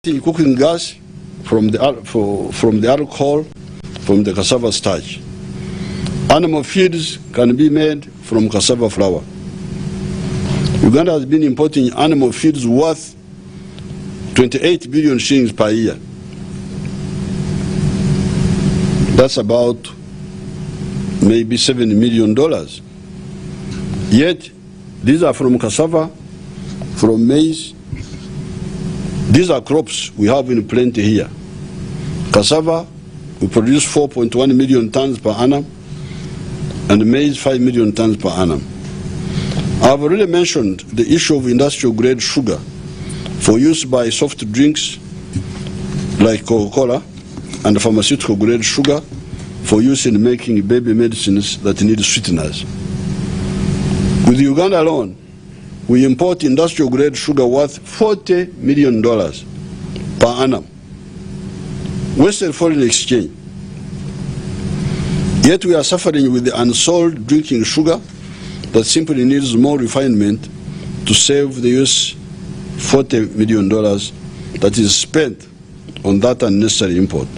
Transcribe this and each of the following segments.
cooking gas from the alcohol from the cassava starch. Animal feeds can be made from cassava flour. Uganda has been importing animal feeds worth 28 billion shillings per year. That's about maybe $7 million. Yet, these are from cassava, from maize. These are crops we have in plenty here. Cassava, we produce 4.1 million tons per annum, and maize 5 million tons per annum. I've already mentioned the issue of industrial grade sugar for use by soft drinks like Coca-Cola, and pharmaceutical grade sugar for use in making baby medicines that need sweeteners. With Uganda alone, we import industrial grade sugar worth $40 million per annum. Wasted foreign exchange. Yet we are suffering with the unsold drinking sugar that simply needs more refinement to save the US $40 million that is spent on that unnecessary import.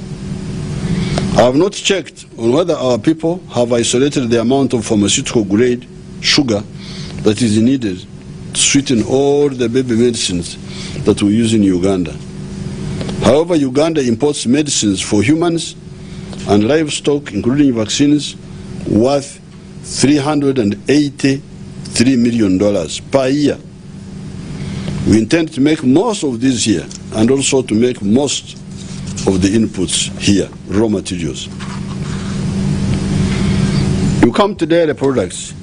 I have not checked on whether our people have isolated the amount of pharmaceutical grade sugar that is needed to sweeten all the baby medicines that we use in Uganda. However, Uganda imports medicines for humans and livestock, including vaccines, worth $383 million per year. We intend to make most of this here and also to make most of the inputs here, raw materials. You come to dairy products.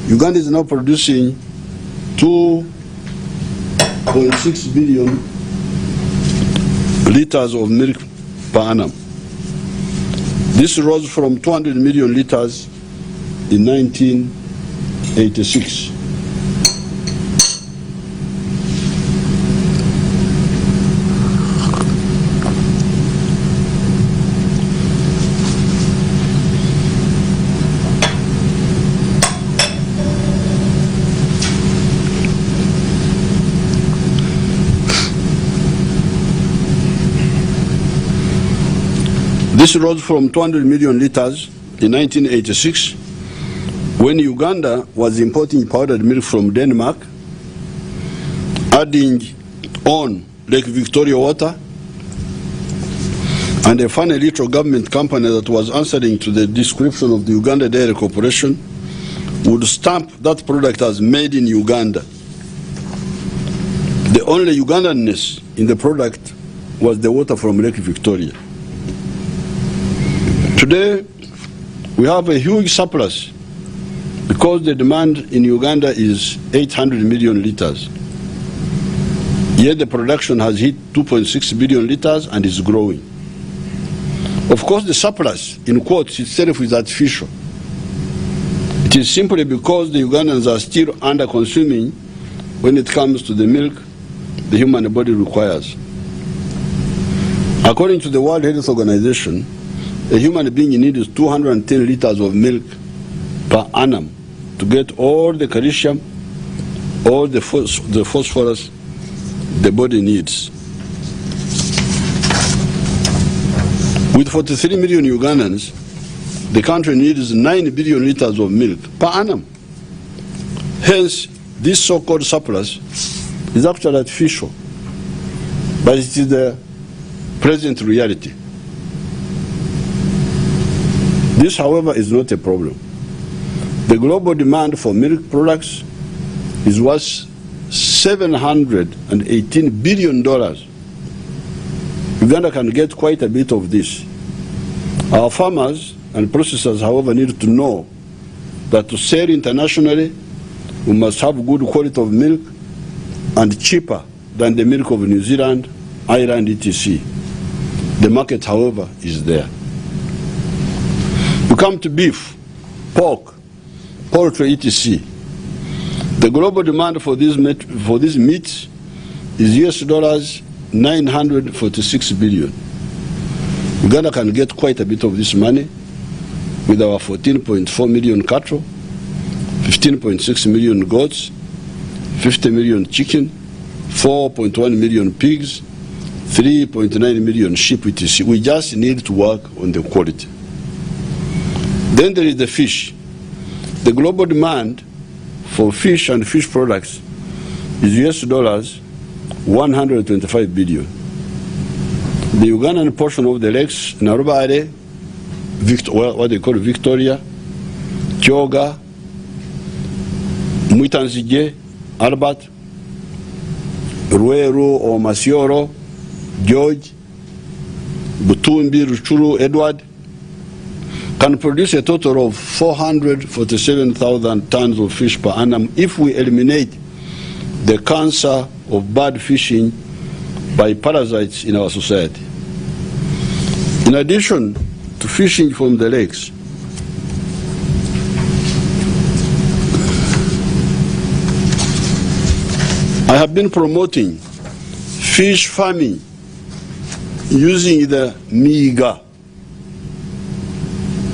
Uganda is now producing 2.6 billion liters of milk per annum. This rose from 200 million liters in 1986. This rose from 200 million liters in 1986 when Uganda was importing powdered milk from Denmark, adding on Lake Victoria water, and a funny little government company that was answering to the description of the Uganda Dairy Corporation would stamp that product as made in Uganda. The only Ugandanness in the product was the water from Lake Victoria. Today, we have a huge surplus because the demand in Uganda is 800 million liters. Yet the production has hit 2.6 billion liters and is growing. Of course, the surplus, in quotes, itself is artificial. It is simply because the Ugandans are still under-consuming when it comes to the milk the human body requires. According to the World Health Organization, a human being needs 210 liters of milk per annum to get all the calcium, all the phosphorus the body needs. With 43 million Ugandans, the country needs 9 billion liters of milk per annum. Hence, this so-called surplus is actually artificial, but it is the present reality. This, however, is not a problem. The global demand for milk products is worth $718 billion. Uganda can get quite a bit of this. Our farmers and processors, however, need to know that to sell internationally, we must have good quality of milk and cheaper than the milk of New Zealand, Ireland, etc. The market, however, is there. We come to beef, pork, poultry, etc. The global demand for these meats is US $946 billion. Uganda can get quite a bit of this money with our 14.4 million cattle, 15.6 million goats, 50 million chicken, 4.1 million pigs, 3.9 million sheep, etc. We just need to work on the quality. Then there is the fish. The global demand for fish and fish products is US dollars 125 billion. The Ugandan portion of the lakes, Narubare, what they call Victoria, Kyoga, Mwitanzige, Albert, Rueru or Masioro, George, Butumbi, Ruchuru, Edward, can produce a total of 447,000 tons of fish per annum if we eliminate the cancer of bad fishing by parasites in our society. In addition to fishing from the lakes, I have been promoting fish farming using the Miiga.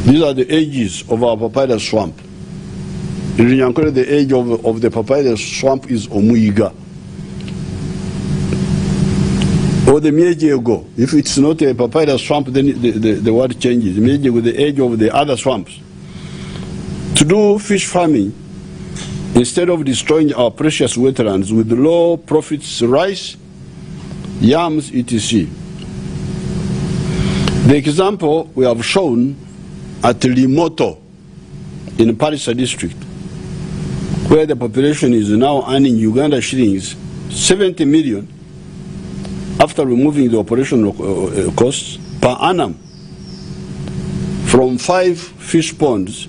These are the ages of our papyrus swamp. In Runyankore, the age of the papyrus swamp is Omuiga. Or the Miejego. If it's not a papyrus swamp, then the word changes. Miejego, the age of the other swamps. To do fish farming, instead of destroying our precious wetlands with low profits rice, yams, etc. The example we have shown at Limoto in Parisa district, where the population is now earning Uganda shillings 70 million after removing the operational costs per annum from 5 fish ponds,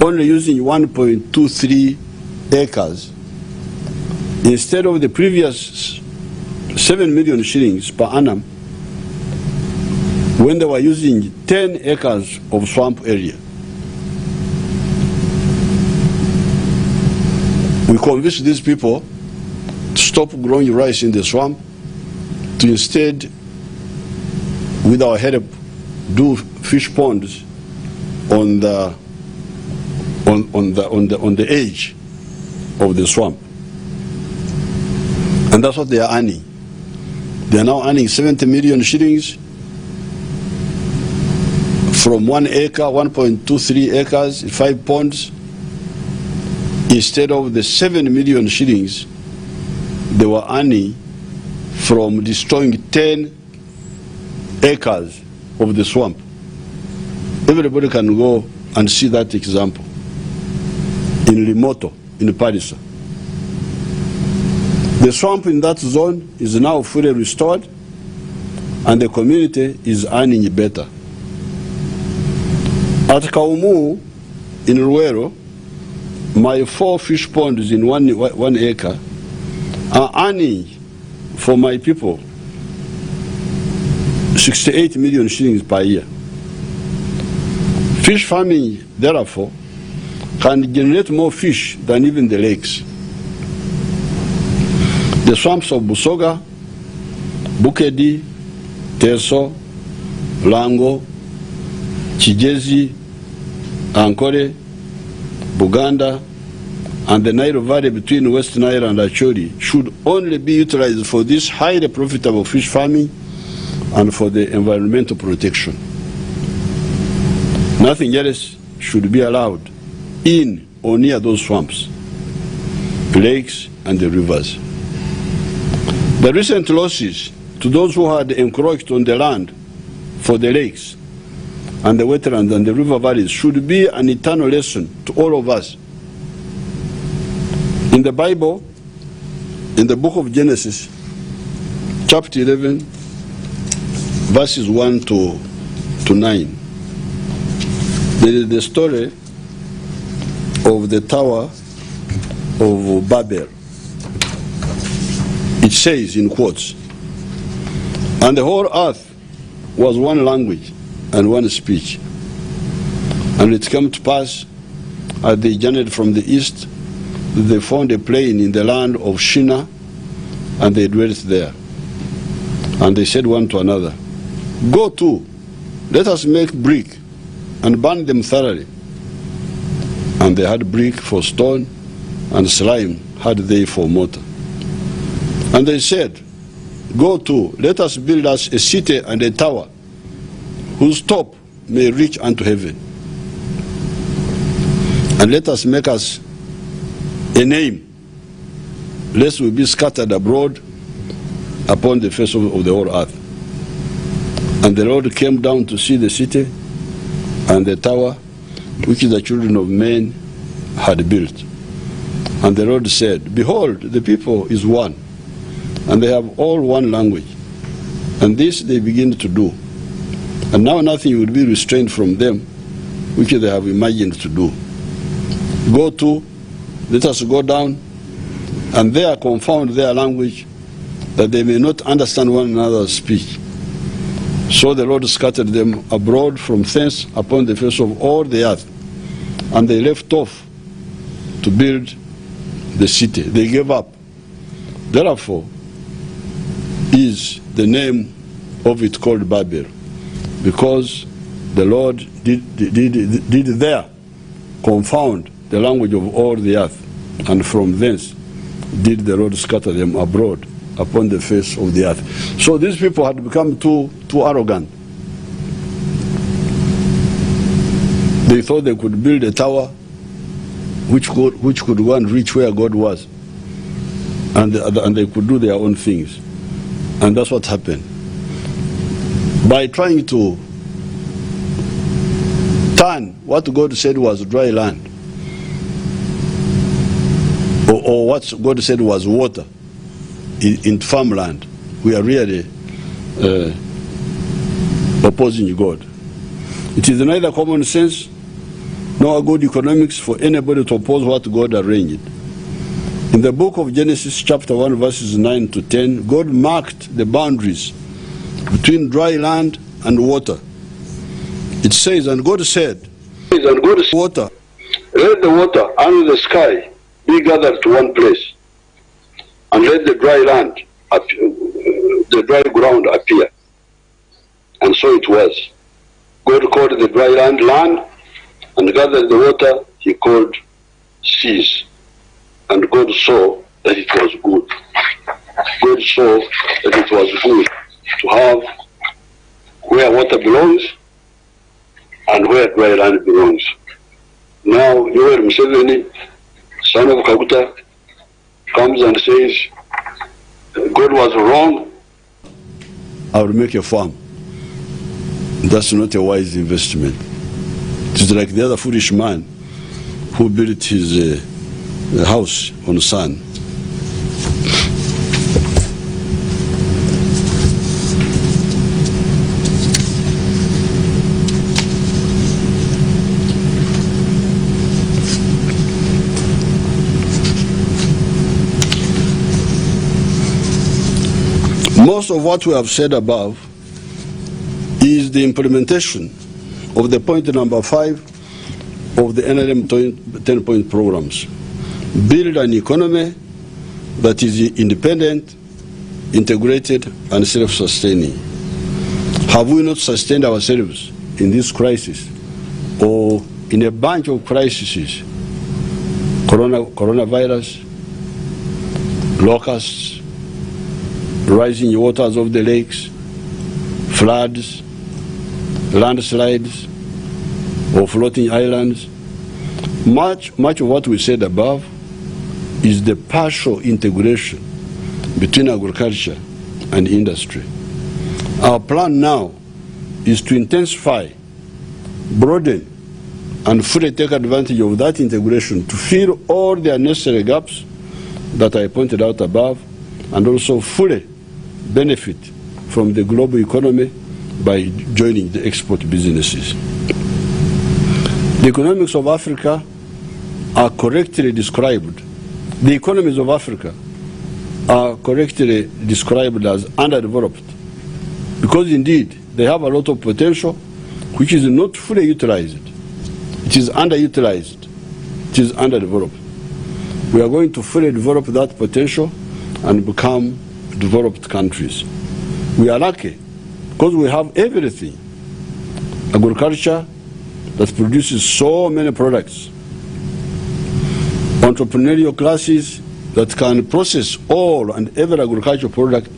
only using 1.23 acres instead of the previous 7 million shillings per annum when they were using 10 acres of swamp area. We convinced these people to stop growing rice in the swamp, to instead, with our help, do fish ponds on the edge of the swamp. And that's what they are earning. They are now earning 70 million shillings from 1 acre, 1.23 acres, 5 ponds, instead of the 7 million shillings they were earning from destroying 10 acres of the swamp. Everybody can go and see that example in Limoto, in Parisa. The swamp in that zone is now fully restored and the community is earning better. At Kaumu, in Ruero, my 4 fish ponds in 1 acre are earning for my people 68 million shillings per year. Fish farming, therefore, can generate more fish than even the lakes. The swamps of Busoga, Bukedi, Teso, Lango, Chigezi, Ankole, Buganda, and the Nile Valley between West Nile and Acholi should only be utilized for this highly profitable fish farming and for the environmental protection. Nothing else should be allowed in or near those swamps, lakes, and the rivers. The recent losses to those who had encroached on the land for the lakes and the wetlands and the river valleys should be an eternal lesson to all of us. In the Bible, in the book of Genesis, chapter 11, verses 1 to 9, there is the story of the Tower of Babel. It says, in quotes, "And the whole earth was one language and one speech. And it came to pass, as they journeyed from the east, that they found a plain in the land of Shinar, and they dwelt there. And they said one to another, Go to, let us make brick, and burn them thoroughly. And they had brick for stone, and slime had they for mortar. And they said, Go to, let us build us a city and a tower, whose top may reach unto heaven. And let us make us a name, lest we be scattered abroad upon the face of the whole earth. And the Lord came down to see the city and the tower which the children of men had built. And the Lord said, behold, the people is one, and they have all one language. And this they begin to do. And now nothing will be restrained from them, which they have imagined to do. Go to, let us go down, and there confound their language, that they may not understand one another's speech. So the Lord scattered them abroad from thence upon the face of all the earth, and they left off to build the city. They gave up. Therefore is the name of it called Babel, because the Lord did there confound the language of all the earth, and from thence did the Lord scatter them abroad upon the face of the earth. So these people had become too arrogant. They thought they could build a tower which could go and reach where God was, and they could do their own things. And that's what happened. By trying to turn what God said was dry land, or what God said was water, in farmland, we are really opposing God. It is neither common sense nor good economics for anybody to oppose what God arranged. In the book of Genesis chapter 1 verses 9 to 10, God marked the boundaries between dry land and water. It says, and God said, water, let the water under the sky be gathered to one place, and let the dry land, the dry ground appear. And so it was. God called the dry land land, and gathered the water he called seas. And God saw that it was good. God saw that it was good to have where water belongs and where dry land belongs. Now, Yoweri Museveni, son of Kaguta, comes and says, God was wrong. I will make a farm. That's not a wise investment. It is like the other foolish man who built his house on the sand. Most of what we have said above is the implementation of the point number 5 of the NLM 10-point programs. Build an economy that is independent, integrated, and self-sustaining. Have we not sustained ourselves in this crisis, or in a bunch of crises? Coronavirus, locusts, rising waters of the lakes, floods, landslides, or floating islands. Much of what we said above is the partial integration between agriculture and industry. Our plan now is to intensify, broaden, and fully take advantage of that integration to fill all the unnecessary gaps that I pointed out above, and also fully benefit from the global economy by joining the export businesses. The economics of Africa are correctly described. The economies of Africa are correctly described as underdeveloped, because indeed they have a lot of potential which is not fully utilized. It is underutilized. It is underdeveloped. We are going to fully develop that potential and become developed countries. We are lucky because we have everything. Agriculture that produces so many products. Entrepreneurial classes that can process all and every agricultural product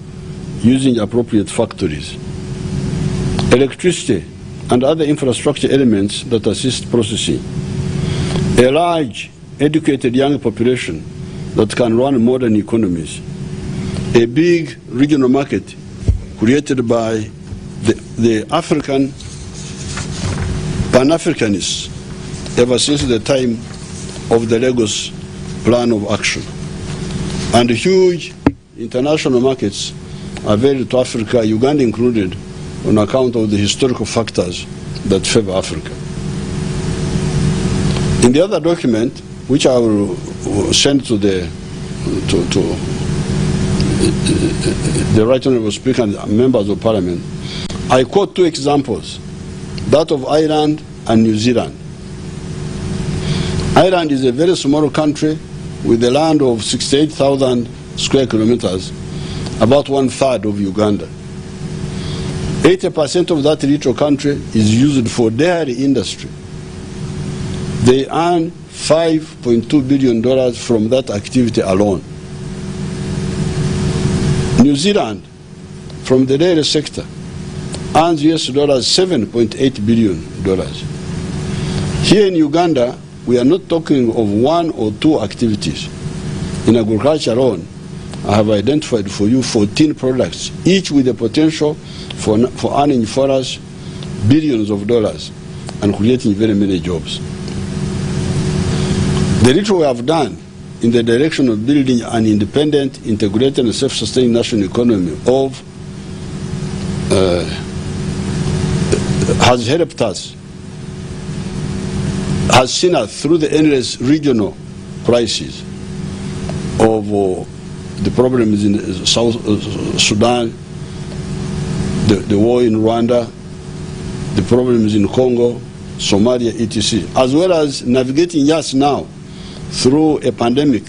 using appropriate factories. Electricity and other infrastructure elements that assist processing. A large, educated young population that can run modern economies. A big regional market created by the African Pan-Africanists ever since the time of the Lagos Plan of Action. And huge international markets available to Africa, Uganda included, on account of the historical factors that favor Africa. In the other document, which I will send to the Right Honourable Speaker and members of Parliament, I quote two examples, that of Ireland and New Zealand. Ireland is a very small country with a land of 68,000 square kilometers, about 1/3 of Uganda. 80% of that little country is used for dairy industry. They earn $5.2 billion from that activity alone. New Zealand, from the dairy sector, earns US $7.8 billion. Here in Uganda, we are not talking of one or two activities. In agriculture alone, I have identified for you 14 products, each with the potential for earning for us billions of dollars and creating very many jobs. The little we have done in the direction of building an independent, integrated and self-sustaining national economy has helped us, has seen us through the endless regional crises of the problems in South Sudan, the war in Rwanda, the problems in Congo, Somalia, etc., as well as navigating just now through a pandemic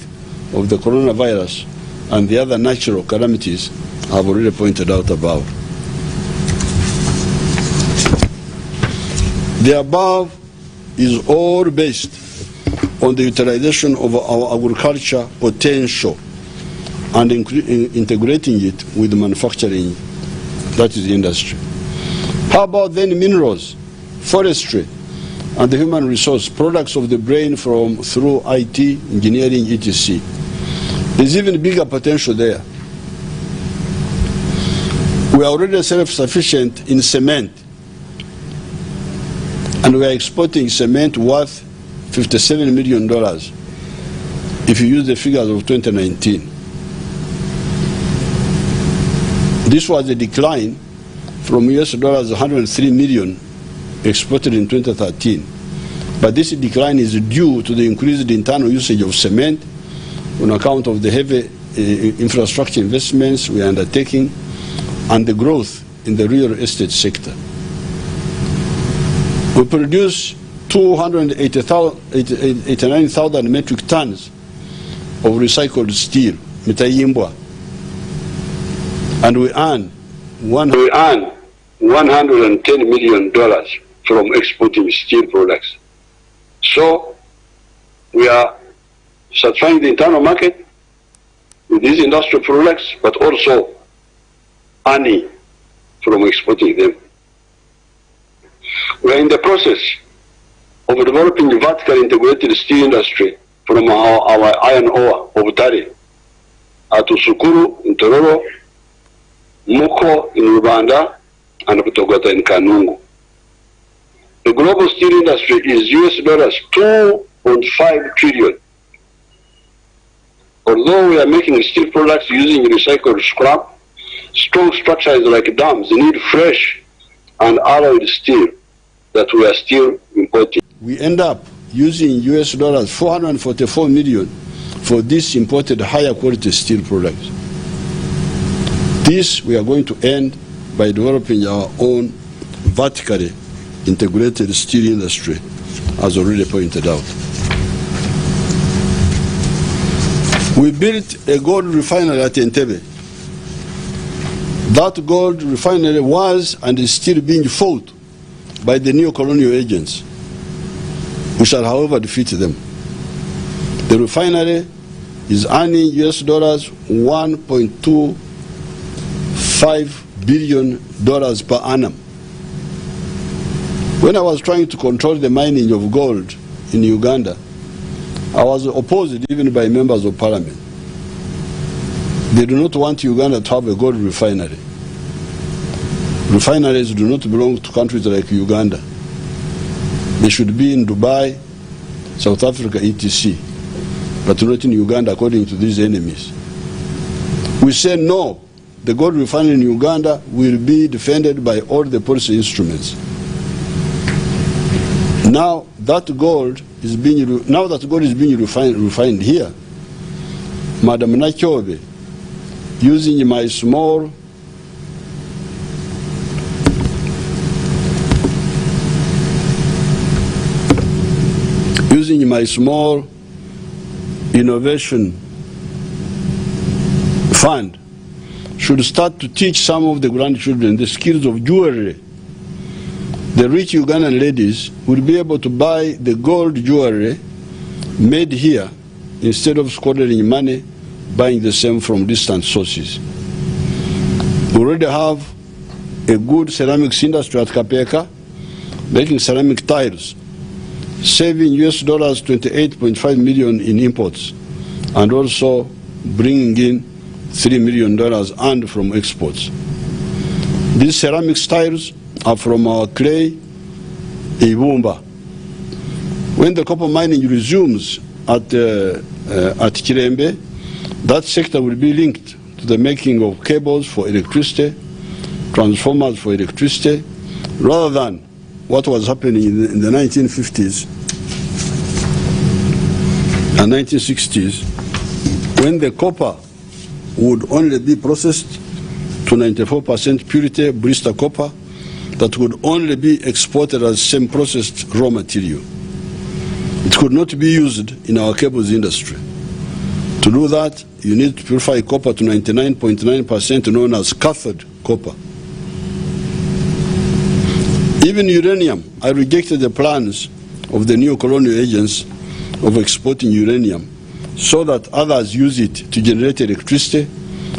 of the coronavirus and the other natural calamities I've already pointed out above. The above is all based on the utilization of our agriculture potential and integrating it with manufacturing, that is industry. How about then minerals, forestry, and the human resource, products of the brain through IT, engineering, etc. There's even bigger potential there. We are already self-sufficient in cement, and we are exporting cement worth $57 million if you use the figures of 2019. This was a decline from US $103 million exported in 2013. But this decline is due to the increased internal usage of cement on account of the heavy infrastructure investments we are undertaking and the growth in the real estate sector. We produce 289,000 metric tons of recycled steel, mitayimbwa, and we earn $110 million from exporting steel products. So we are satisfying the internal market with these industrial products, but also earning from exporting them. We are in the process of developing a vertically integrated steel industry from our iron ore of Butare at Usukuru in Tororo, Muko in Uganda, and Butogota in Kanungu. The global steel industry is US $2.5 trillion. Although we are making steel products using recycled scrap, strong structures like dams need fresh and alloyed steel that we are still importing. We end up using US $444 million for this imported higher quality steel products. This we are going to end by developing our own vertically integrated steel industry, as already pointed out. We built a gold refinery at Entebbe. That gold refinery was and is still being fought by the neo-colonial agents. We shall, however, defeat them. The refinery is earning US $1.25 $5 billion per annum. When I was trying to control the mining of gold in Uganda, I was opposed even by members of parliament. They do not want Uganda to have a gold refinery. Refineries do not belong to countries like Uganda. They should be in Dubai, South Africa, etc., but not in Uganda according to these enemies. We say no, the gold refinery in Uganda will be defended by all the policy instruments. Now that gold is being refined here, Madam Nachobe, using my small innovation fund, should start to teach some of the grandchildren the skills of jewelry. The rich Ugandan ladies will be able to buy the gold jewelry made here instead of squandering money buying the same from distant sources. We already have a good ceramics industry at Kapeka, making ceramic tiles, saving US dollars 28.5 million in imports, and also bringing in $3 million earned from exports. These ceramic tiles are from our clay, Ibumba. When the copper mining resumes at Kirembe, that sector will be linked to the making of cables for electricity, transformers for electricity, rather than what was happening in the 1950s and 1960s, when the copper would only be processed to 94% purity blister copper that would only be exported as semi-processed raw material. It could not be used in our cables industry. To do that, you need to purify copper to 99.9%, known as cathode copper. Even uranium, I rejected the plans of the neo-colonial agents of exporting uranium so that others use it to generate electricity,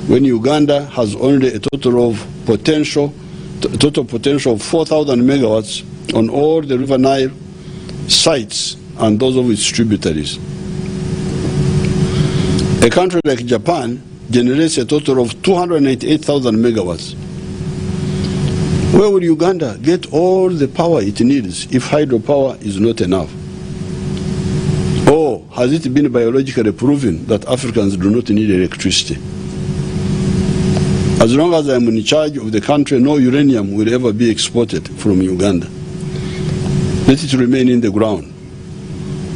when Uganda has only a total potential of 4,000 megawatts on all the River Nile sites and those of its tributaries. A country like Japan generates a total of 288,000 megawatts. Where will Uganda get all the power it needs if hydropower is not enough? Or has it been biologically proven that Africans do not need electricity? As long as I'm in charge of the country, no uranium will ever be exported from Uganda. Let it remain in the ground.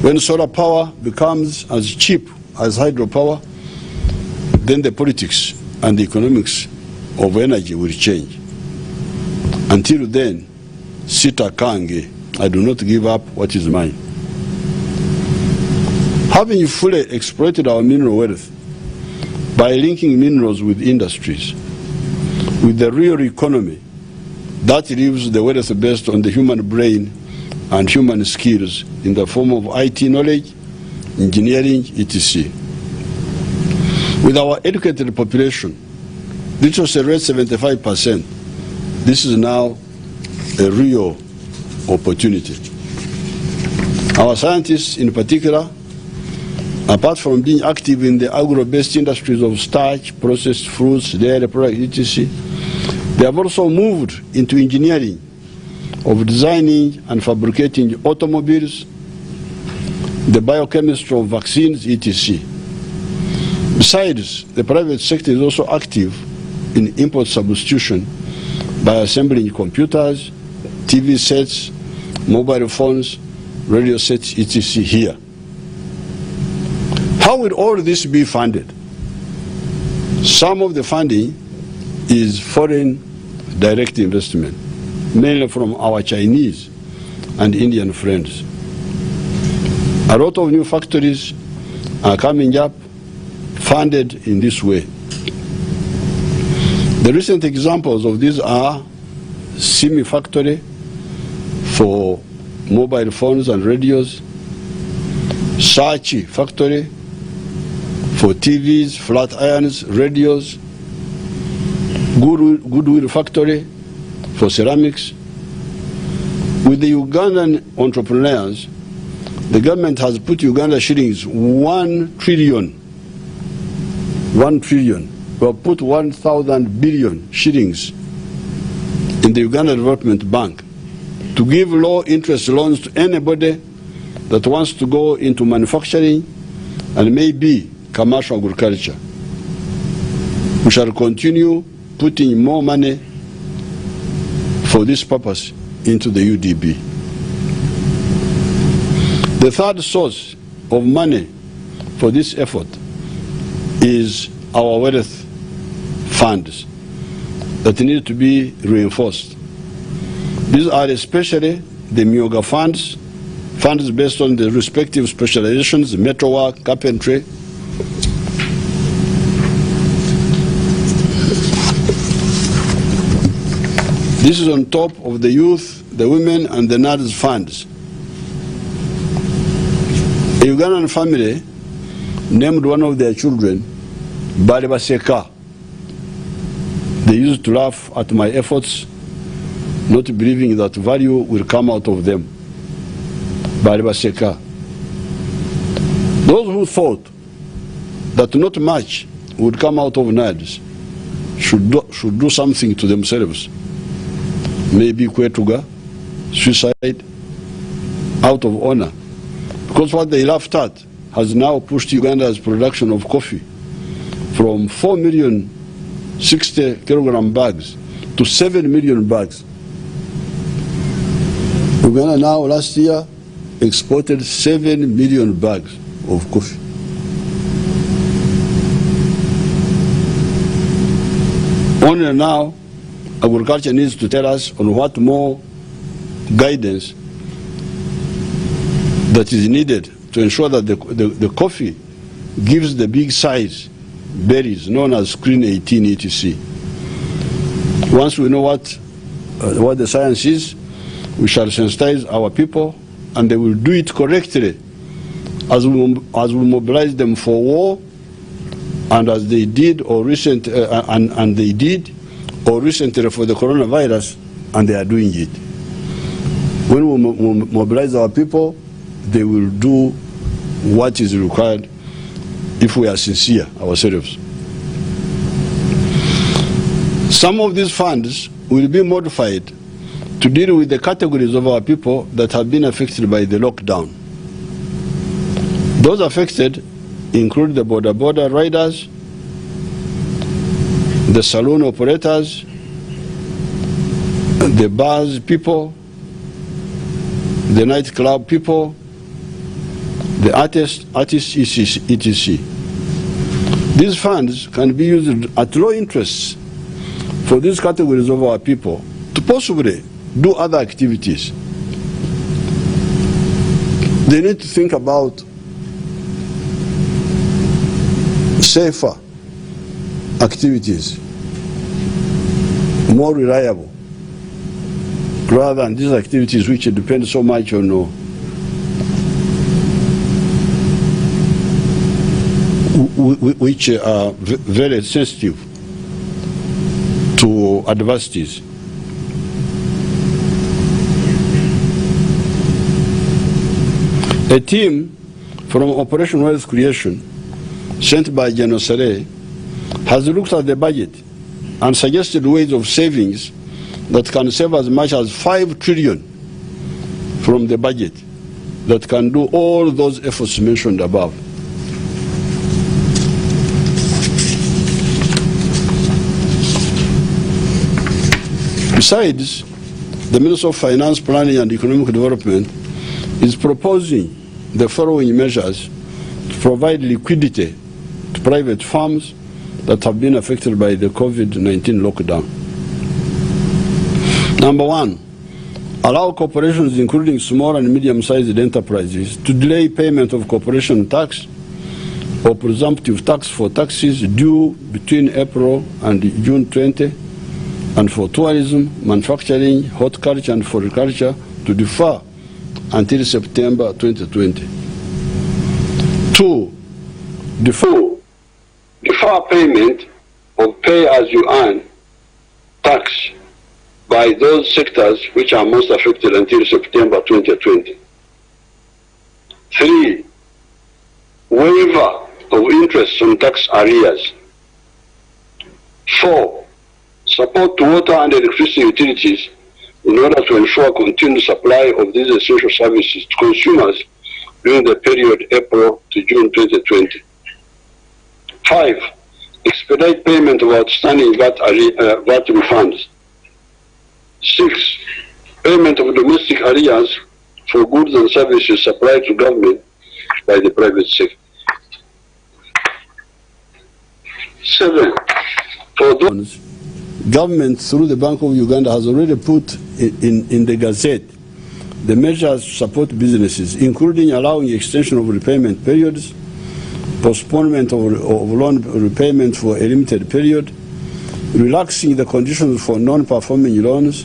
When solar power becomes as cheap as hydropower, then the politics and the economics of energy will change. Until then, sita kange, I do not give up what is mine. Having fully exploited our mineral wealth by linking minerals with industries, with the real economy, that leaves the wealth based on the human brain and human skills in the form of IT knowledge, engineering, etc. With our educated population, which was a rate 75%, this is now a real opportunity. Our scientists in particular, apart from being active in the agro-based industries of starch, processed fruits, dairy products, etc., they have also moved into engineering of designing and fabricating automobiles, the biochemistry of vaccines, etc. Besides, the private sector is also active in import substitution by assembling computers, TV sets, mobile phones, radio sets, etc. here. How will all this be funded? Some of the funding is foreign direct investment, mainly from our Chinese and Indian friends. A lot of new factories are coming up, funded in this way. The recent examples of these are Simi factory for mobile phones and radios, Sachi factory for TVs, flat irons, radios, Goodwill factory for ceramics. With the Ugandan entrepreneurs, the government has put Uganda shillings 1 trillion. 1 trillion. We have put 1,000 billion shillings in the Uganda Development Bank to give low interest loans to anybody that wants to go into manufacturing and maybe commercial agriculture. We shall continue putting more money for this purpose into the UDB. The third source of money for this effort is our wealth funds that need to be reinforced. These are especially the Myoga funds, funds based on the respective specializations, metalwork, carpentry. This is on top of the youth, the women, and the NADS funds. A Ugandan family named one of their children Balibaseka. They used to laugh at my efforts, not believing that value will come out of them. Balibaseka. Those who thought that not much would come out of NADS should do something to themselves. Maybe Kwetuga, suicide, out of honor. Because what they laughed at has now pushed Uganda's production of coffee from 4,060,000 kilogram bags to 7 million bags. Uganda now last year exported 7 million bags of coffee. Only now agriculture needs to tell us on what more guidance that is needed to ensure that the coffee gives the big size berries known as screen 18 etc. Once we know what the science is, we shall sensitize our people, and they will do it correctly as we mobilize them for war, and as they did or recently for the coronavirus, and they are doing it. When we mobilize our people, they will do what is required if we are sincere ourselves. Some of these funds will be modified to deal with the categories of our people that have been affected by the lockdown. Those affected include the border riders, the saloon operators, the bars people, the nightclub people, the artists, etc. These funds can be used at low interest for these categories of our people to possibly do other activities. They need to think about safer activities, more reliable, rather than these activities which depend so much on which are very sensitive to adversities. A team from Operation Wealth Creation, sent by General Saleh, has looked at the budget and suggested ways of savings that can save as much as 5 trillion from the budget that can do all those efforts mentioned above. Besides, the Minister of Finance, Planning and Economic Development is proposing the following measures to provide liquidity to private firms that have been affected by the COVID-19 lockdown. Number one, allow corporations, including small and medium-sized enterprises, to delay payment of corporation tax or presumptive tax for taxes due between April and June 20, and for tourism, manufacturing, horticulture, and floriculture to defer until September 2020. Two, defer payment of pay as you earn tax by those sectors which are most affected until September 2020. 3. Waiver of interest on tax arrears. 4. Support to water and electricity utilities in order to ensure continued supply of these essential services to consumers during the period April to June 2020. 5. Expedite payment of outstanding VAT refunds. 6. Payment of domestic arrears for goods and services supplied to government by the private sector. 7. For those government through the Bank of Uganda has already put in the Gazette the measures to support businesses, including allowing extension of repayment periods, postponement of loan repayment for a limited period, relaxing the conditions for non-performing loans,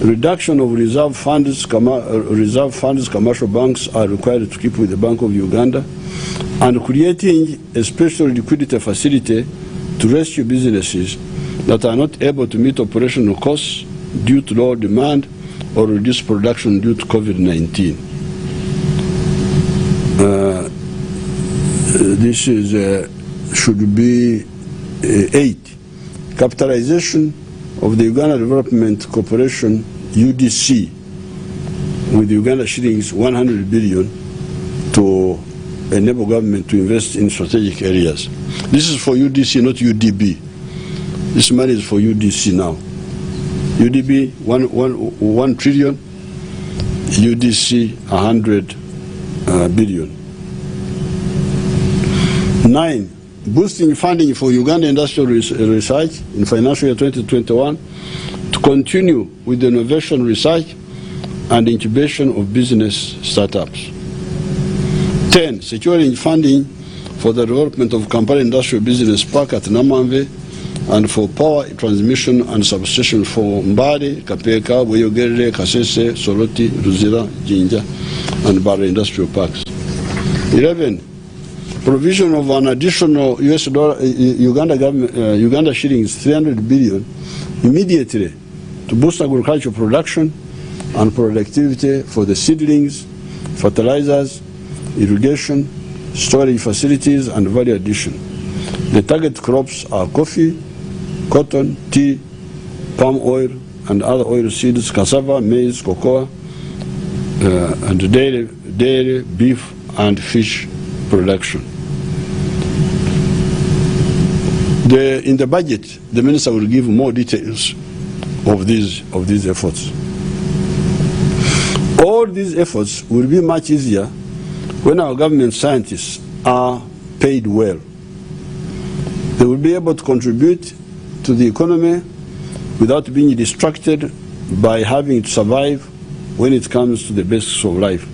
reduction of reserve funds commercial banks are required to keep with the Bank of Uganda, and creating a special liquidity facility to rescue businesses that are not able to meet operational costs due to low demand or reduced production due to COVID-19. This is should be 8. Capitalization of the Uganda Development Corporation (UDC) with Uganda shillings 100 billion to enable government to invest in strategic areas. This is for UDC, not UDB. This money is for UDC now. UDB 1 trillion, UDC 100 billion. 9. Boosting funding for Uganda industrial research in financial year 2021 to continue with the innovation research and incubation of business startups. 10. Securing funding for the development of Kampala Industrial Business Park at Namamve and for power transmission and substation for Mbale, Kapeka, Bweyogerere, Kasese, Soroti, Ruzira, Jinja, and Bara industrial parks. 11. Provision of an additional Uganda shillings 300 billion immediately to boost agricultural production and productivity for the seedlings, fertilizers, irrigation, storage facilities, and value addition. The target crops are coffee, cotton, tea, palm oil, and other oil seeds, cassava, maize, cocoa, and dairy, beef, and fish production. In the budget, the minister will give more details of these efforts. All these efforts will be much easier when our government scientists are paid well. They will be able to contribute to the economy without being distracted by having to survive when it comes to the basics of life.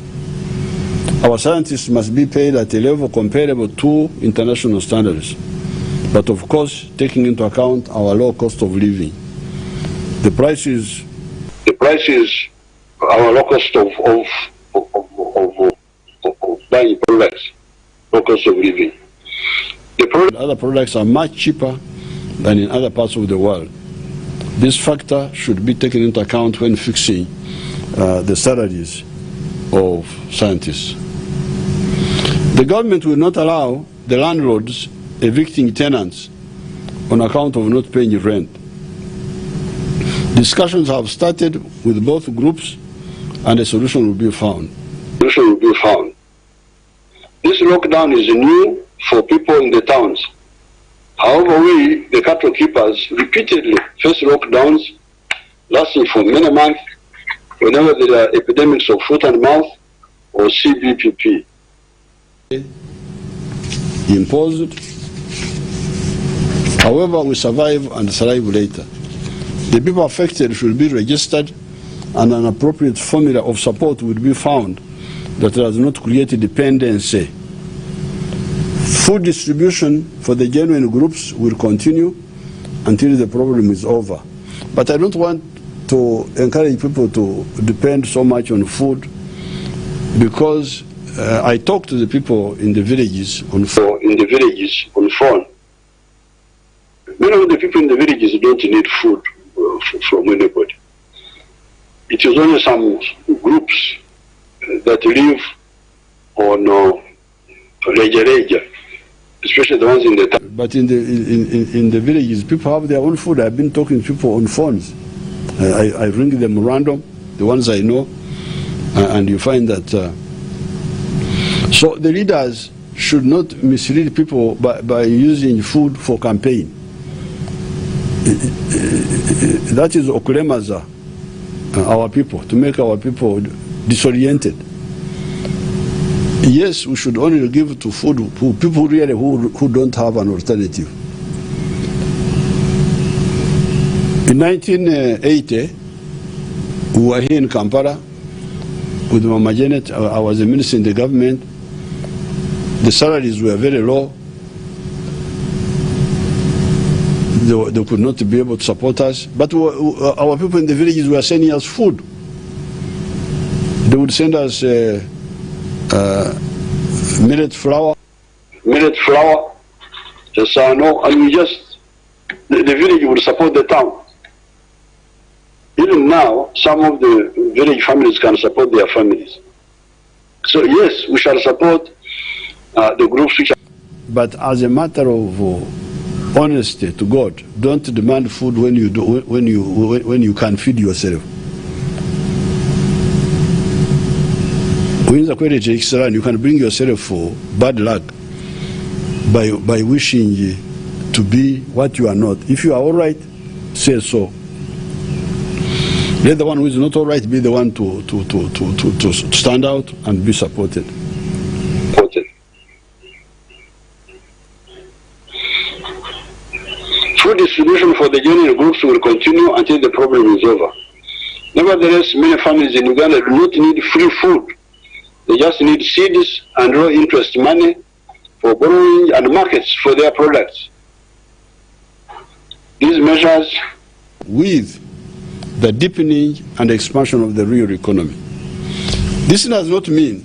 Our scientists must be paid at a level comparable to international standards, but of course taking into account our low cost of living. The price is our low cost of buying products, low cost of living. Other products are much cheaper than in other parts of the world. This factor should be taken into account when fixing the salaries of scientists. The government will not allow the landlords evicting tenants on account of not paying rent. Discussions have started with both groups and a solution will be found. This lockdown is new for people in the towns. However, we, the cattle keepers, repeatedly face lockdowns lasting for many months whenever there are epidemics of foot and mouth or CBPP. Imposed. However, we survive and thrive later. The people affected should be registered and an appropriate formula of support would be found that does not create dependency. Food distribution for the genuine groups will continue until the problem is over. But I don't want to encourage people to depend so much on food because I talk to the people in the villages on phone. Many of the people in the villages don't need food from anybody. It is only some groups that live on Reja, especially the ones in the town. But in the villages, people have their own food. I've been talking to people on phones. I ring them random, the ones I know, and you find that. So the leaders should not mislead people by using food for campaign. That is okulemaza our people, to make our people disoriented. Yes, we should only give to food to people really who don't have an alternative. In 1980, we were here in Kampala with Mama Janet. I was a minister in the government. The salaries were very low. They could not be able to support us. But our people in the villages were sending us food. They would send us millet flour, sano, and we just, the village would support the town. Even now, some of the village families can support their families. So yes, we shall support the groups which are. But as a matter of honesty to God, don't demand food when you can feed yourself. You can bring yourself for bad luck by wishing to be what you are not. If you are all right, say so. Let the one who is not all right be the one to stand out and be supported. Food distribution for the genuine groups will continue until the problem is over. Nevertheless, many families in Uganda do not need free food. They just need seeds and low interest money for borrowing and markets for their products. These measures, with the deepening and expansion of the real economy. This does not mean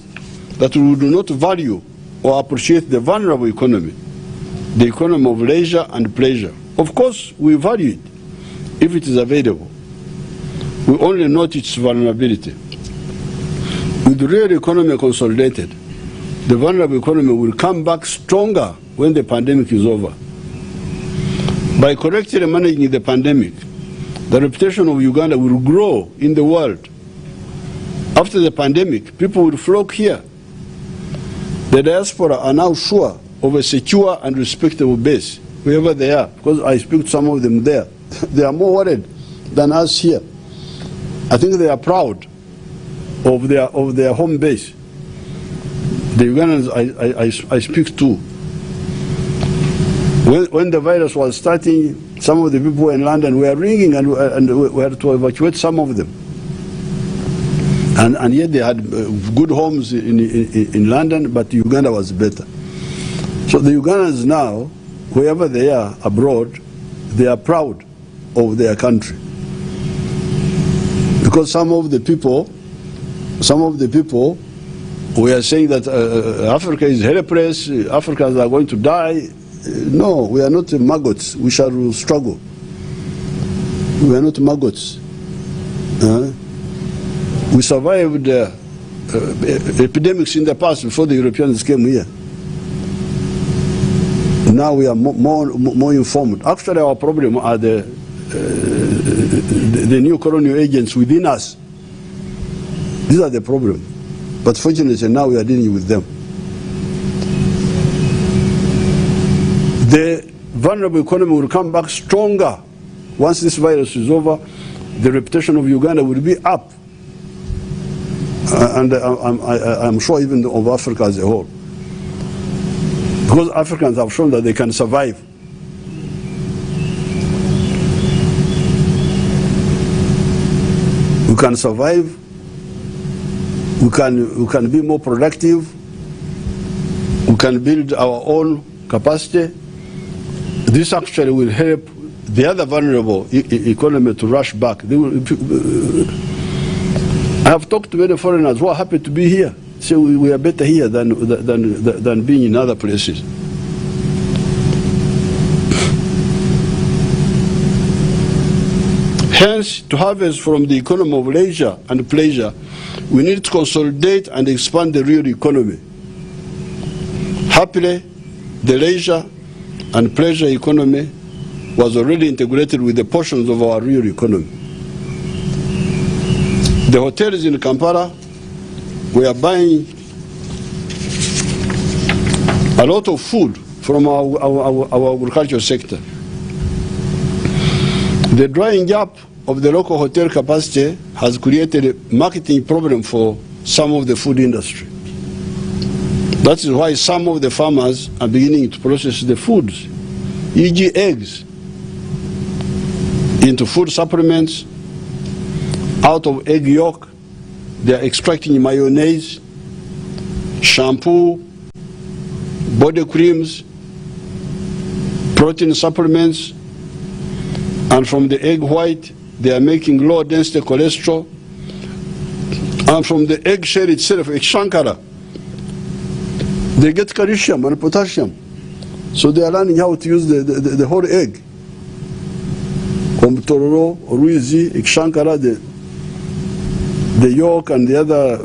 that we do not value or appreciate the vulnerable economy, the economy of leisure and pleasure. Of course, we value it if it is available. We only note its vulnerability. With the real economy consolidated, the vulnerable economy will come back stronger when the pandemic is over. By correctly managing the pandemic, the reputation of Uganda will grow in the world. After the pandemic, people will flock here. The diaspora are now sure of a secure and respectable base, wherever they are, because I speak to some of them there. They are more worried than us here. I think they are proud of their home base. The Ugandans I speak to, when the virus was starting, some of the people in London were ringing and we had to evacuate some of them. And yet they had good homes in London, but Uganda was better. So the Ugandans now, wherever they are abroad, they are proud of their country. Because some of the people we are saying that Africa is helpless, Africans are going to die. No, we are not maggots. We shall struggle. We are not maggots. We survived epidemics in the past before the Europeans came here. Now we are more informed. Actually, our problem are the new colonial agents within us. These are the problem. But fortunately, now we are dealing with them. The vulnerable economy will come back stronger. Once this virus is over, the reputation of Uganda will be up. And I'm sure even of Africa as a whole. Because Africans have shown that they can survive. We can survive. We can be more productive. We can build our own capacity. This actually will help the other vulnerable economy to rush back. I have talked to many foreigners who are happy to be here. Say we are better here than being in other places. Hence, to harvest from the economy of leisure and pleasure, we need to consolidate and expand the real economy. Happily, the leisure and pleasure economy was already integrated with the portions of our real economy. The hotels in Kampala were buying a lot of food from our agricultural sector. The drying up of the local hotel capacity has created a marketing problem for some of the food industry. That is why some of the farmers are beginning to process the foods, e.g. eggs, into food supplements. Out of egg yolk, they are extracting mayonnaise, shampoo, body creams, protein supplements, and from the egg white, they are making low density cholesterol. And from the egg shell itself, egg shankara, they get calcium and potassium. So they are learning how to use the whole egg. Tororo, ruizi, egg shankara, the yolk and the other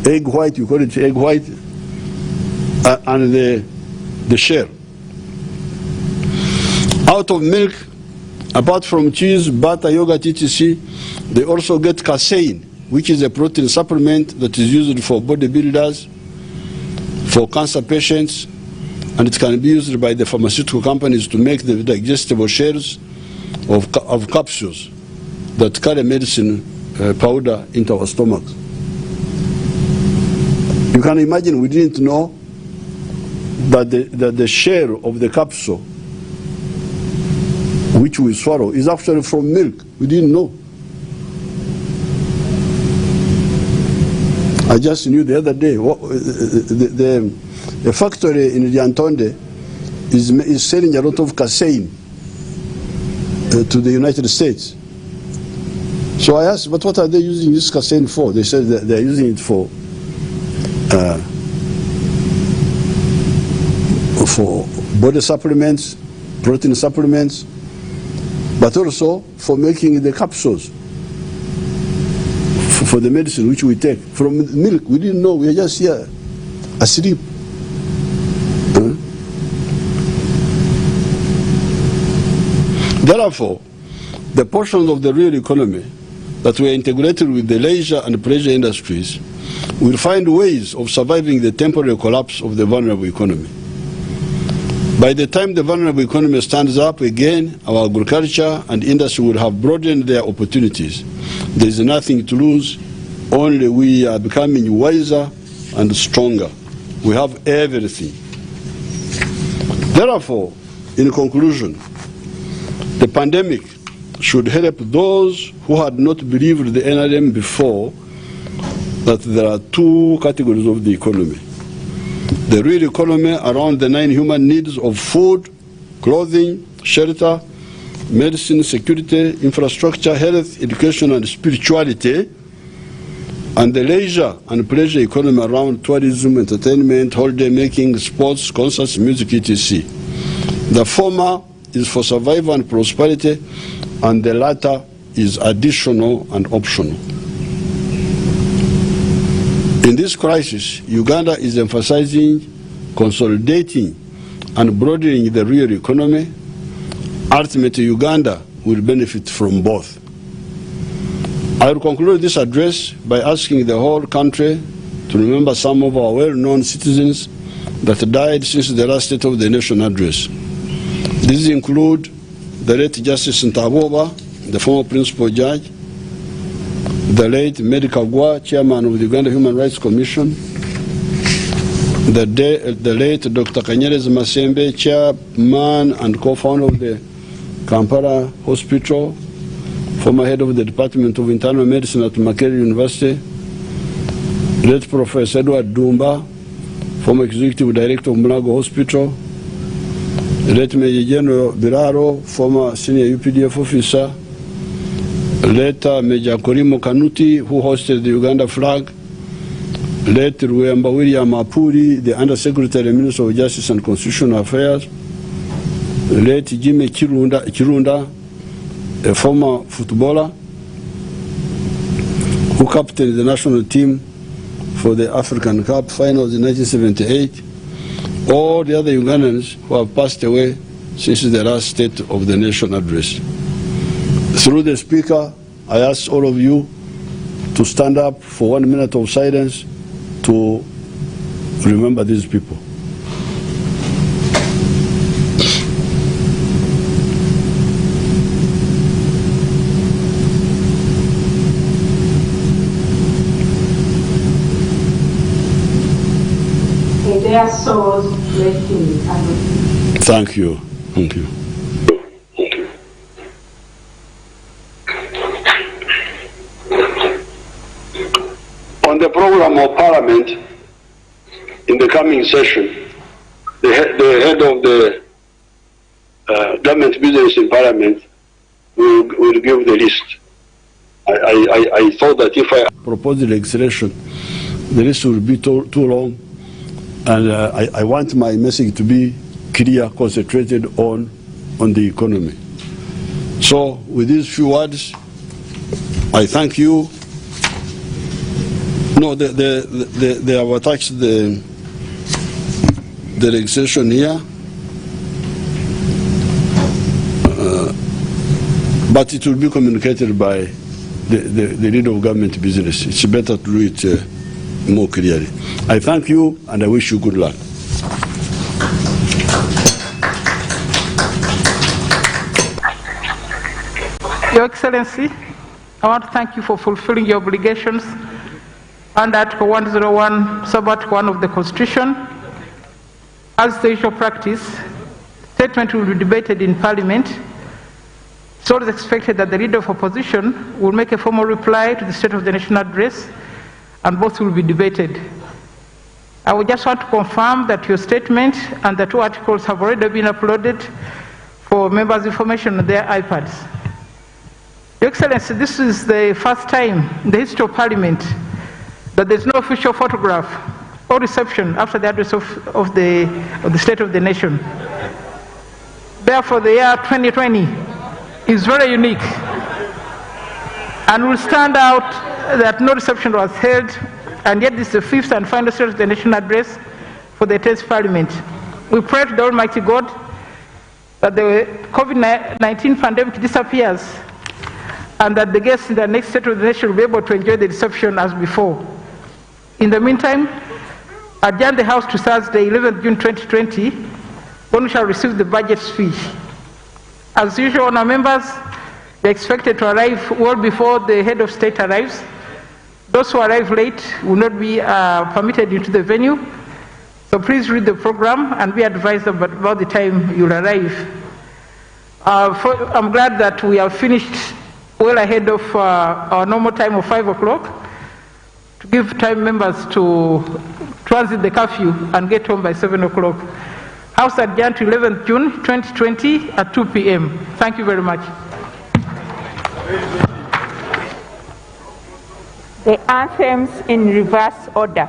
egg white, you call it egg white, and the shell. Out of milk, apart from cheese, butter, yogurt, etc., they also get casein, which is a protein supplement that is used for bodybuilders, for cancer patients, and it can be used by the pharmaceutical companies to make the digestible shells of capsules that carry medicine powder into our stomach. You can imagine we didn't know that the shell of the capsule which we swallow is actually from milk. We didn't know. I just knew the other day, the factory in Lyantonde is selling a lot of casein to the United States. So I asked, but what are they using this casein for? They said that they're using it for body supplements, protein supplements, but also for making the capsules for the medicine which we take. From milk, we didn't know, we were just here asleep. Therefore, the portions of the real economy that were integrated with the leisure and pleasure industries will find ways of surviving the temporary collapse of the vulnerable economy. By the time the vulnerable economy stands up again, our agriculture and industry will have broadened their opportunities. There is nothing to lose, only we are becoming wiser and stronger. We have everything. Therefore, in conclusion, the pandemic should help those who had not believed the NRM before that there are two categories of the economy. The real economy around the 9 human needs of food, clothing, shelter, medicine, security, infrastructure, health, education, and spirituality, and the leisure and pleasure economy around tourism, entertainment, holiday making, sports, concerts, music, etc. The former is for survival and prosperity, and the latter is additional and optional. In this crisis, Uganda is emphasizing consolidating and broadening the real economy. Ultimately, Uganda will benefit from both. I will conclude this address by asking the whole country to remember some of our well-known citizens that died since the last State of the Nation address. These include the late Justice Ntaboba, the former principal judge, the late Medi Kagwa, chairman of the Uganda Human Rights Commission, the late Dr. Kanyerezi Masembe, chairman and co-founder of the Kampala Hospital, former head of the Department of Internal Medicine at Makerere University, late Professor Edward Dumba, former executive director of Mulago Hospital, late Major General Biraro, former senior UPDF officer, later Major Korimo Kanuti, who hosted the Uganda flag, late Ruemba William Apuri, the Undersecretary and Minister of Justice and Constitutional Affairs, late Jimmy Chirunda, a former footballer who captained the national team for the African Cup finals in 1978, all the other Ugandans who have passed away since the last State of the Nation address. Through the Speaker, I ask all of you to stand up for 1 minute of silence to remember these people. May their souls rest in eternity. Thank you. Thank you. On the program of Parliament, in the coming session, the head of the government business in Parliament will give the list. I thought that if I propose the legislation, the list will be too long, and I want my message to be clear, concentrated on the economy. So with these few words, I thank you. No, they have attached the legislation here, but it will be communicated by the leader of government business. It's better to do it more clearly. I thank you and I wish you good luck. Your Excellency, I want to thank you for fulfilling your obligations under Article 101, Sub-Article 1 of the Constitution. As the usual practice, statement will be debated in Parliament. It's always expected that the Leader of Opposition will make a formal reply to the State of the Nation address, and both will be debated. I would just want to confirm that your statement and the two articles have already been uploaded for members' information on their iPads. Your Excellency, this is the first time in the history of Parliament that there's no official photograph or reception after the address of the State of the Nation. Therefore, the year 2020 is very unique and will stand out that no reception was held, and yet this is the fifth and final State of the Nation address for the 10th Parliament. We pray to the Almighty God that the COVID-19 pandemic disappears and that the guests in the next State of the Nation will be able to enjoy the reception as before. In the meantime, adjourn the House to Thursday, 11th June 2020, when we shall receive the budget speech. As usual, honour members, they are expected to arrive well before the head of state arrives. Those who arrive late will not be permitted into the venue. So please read the program and be advised about the time you'll arrive. I'm glad that we have finished well ahead of our normal time of 5 o'clock to give time members to transit the curfew and get home by 7 o'clock. House adjourned to 11th June 2020 at 2 p.m. Thank you very much. The anthems in reverse order.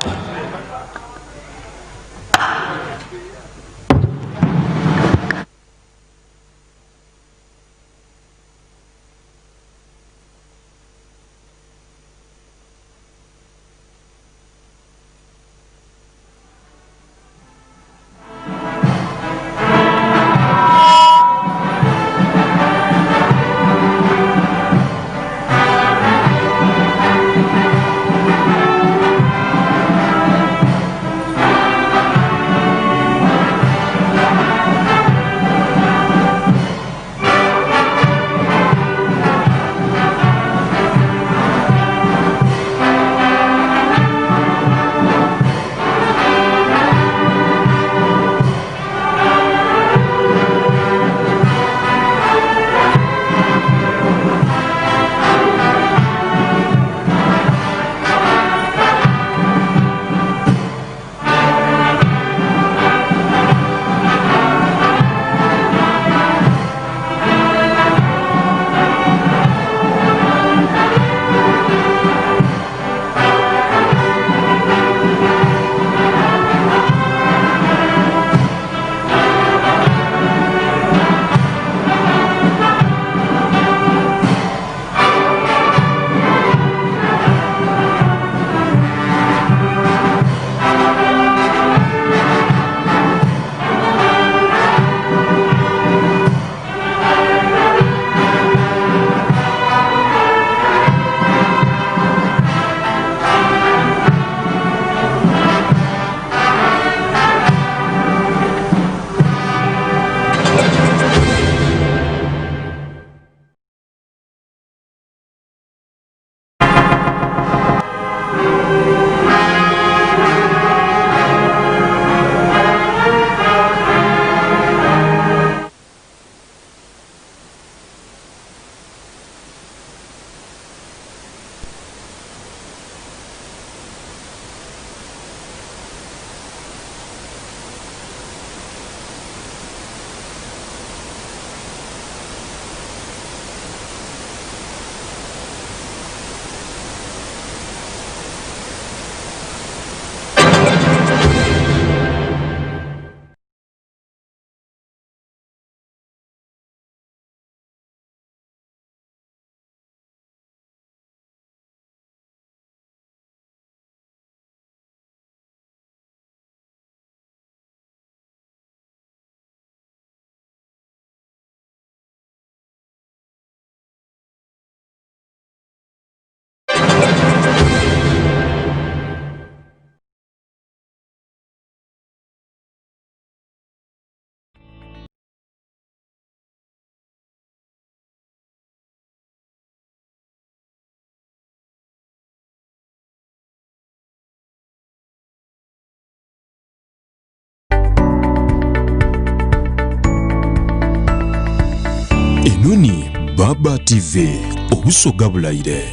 Yuni Baba TV obusoga bulayire.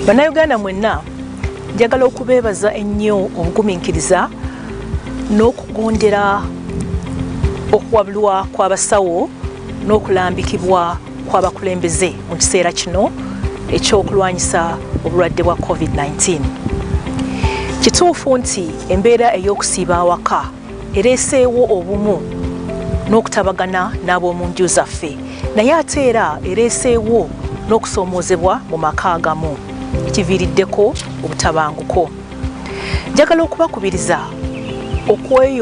Bannayuganda mwenna njagala okubeebaza ennyo obugumiikiriza n'okugondera okuwabulwa kw'abasawo n'okulambikibwa kw'abakulembeze mu kiseera kino ekyokulwanyisa obulwadde bwa COVID-19. Kituufu nti embeera ey'okusiiba awaka ereeseewo obumu n'okutabagana n'ab'omu nju zaffe, naye ate era ereeseewo n'okusoomoozebwa mu maka agamu ekiviiriddeko obutabanguko. Njagala okubakubiriza okweyo